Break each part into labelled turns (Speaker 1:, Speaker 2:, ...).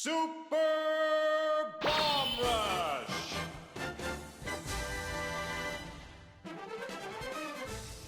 Speaker 1: Super Bomb Rush!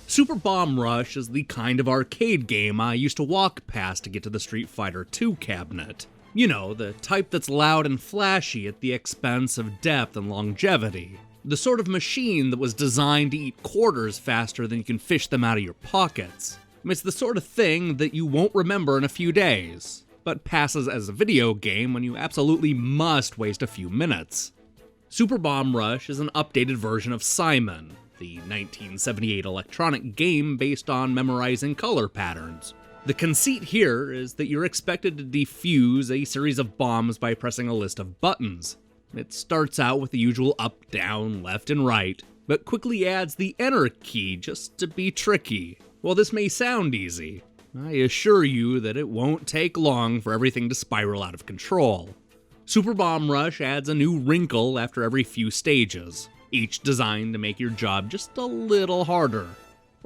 Speaker 2: Super Bomb Rush is the kind of arcade game I used to walk past to get to the Street Fighter II cabinet. You know, the type that's loud and flashy at the expense of depth and longevity. The sort of machine that was designed to eat quarters faster than you can fish them out of your pockets. It's the sort of thing that you won't remember in a few days, but passes as a video game when you absolutely must waste a few minutes. Super Bomb Rush is an updated version of Simon, the 1978 electronic game based on memorizing color patterns. The conceit here is that you're expected to defuse a series of bombs by pressing a list of buttons. It starts out with the usual up, down, left, and right, but quickly adds the enter key just to be tricky. While this may sound easy, I assure you that it won't take long for everything to spiral out of control. Super Bomb Rush adds a new wrinkle after every few stages, each designed to make your job just a little harder.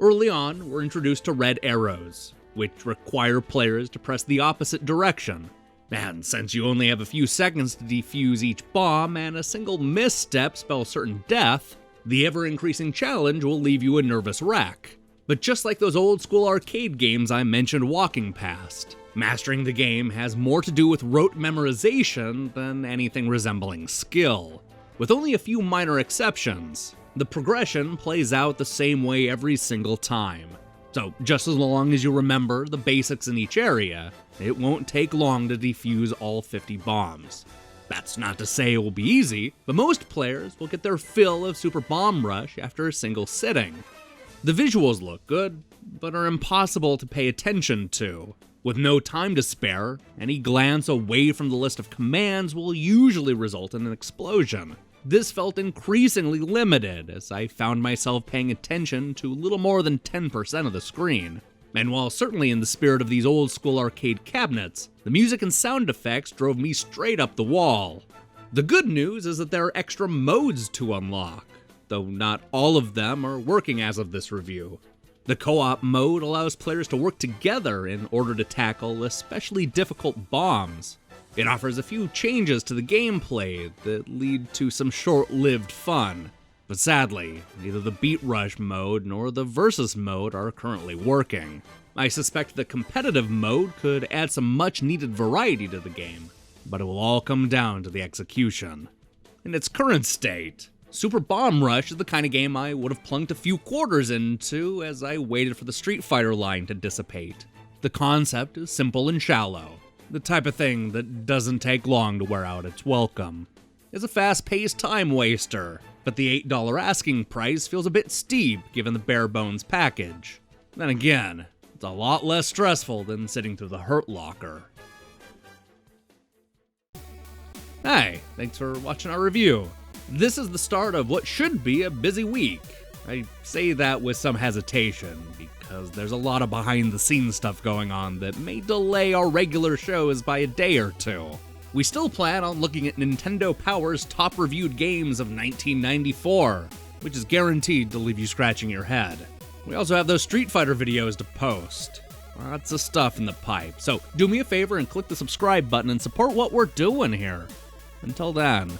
Speaker 2: Early on, we're introduced to red arrows, which require players to press the opposite direction. And since you only have a few seconds to defuse each bomb and a single misstep spells certain death, the ever-increasing challenge will leave you a nervous wreck. But just like those old-school arcade games I mentioned walking past, mastering the game has more to do with rote memorization than anything resembling skill. With only a few minor exceptions, the progression plays out the same way every single time. So just as long as you remember the basics in each area, it won't take long to defuse all 50 bombs. That's not to say it will be easy, but most players will get their fill of Super Bomb Rush after a single sitting. The visuals look good, but are impossible to pay attention to. With no time to spare, any glance away from the list of commands will usually result in an explosion. This felt increasingly limited as I found myself paying attention to little more than 10% of the screen. And while certainly in the spirit of these old school arcade cabinets, the music and sound effects drove me straight up the wall. The good news is that there are extra modes to unlock, though not all of them are working as of this review. The co-op mode allows players to work together in order to tackle especially difficult bombs. It offers a few changes to the gameplay that lead to some short-lived fun. But sadly, neither the Beat Rush mode nor the Versus mode are currently working. I suspect the competitive mode could add some much-needed variety to the game, but it will all come down to the execution. In its current state, Super Bomb Rush is the kind of game I would have plunked a few quarters into as I waited for the Street Fighter line to dissipate. The concept is simple and shallow, the type of thing that doesn't take long to wear out its welcome. It's a fast-paced time waster, but the $8 asking price feels a bit steep given the barebones package. Then again, it's a lot less stressful than sitting through the Hurt Locker. Hi, thanks for watching our review. This is the start of what should be a busy week. I say that with some hesitation, because there's a lot of behind-the-scenes stuff going on that may delay our regular shows by a day or two. We still plan on looking at Nintendo Power's top-reviewed games of 1994, which is guaranteed to leave you scratching your head. We also have those Street Fighter videos to post. Lots of stuff in the pipe, so do me a favor and click the subscribe button and support what we're doing here. Until then.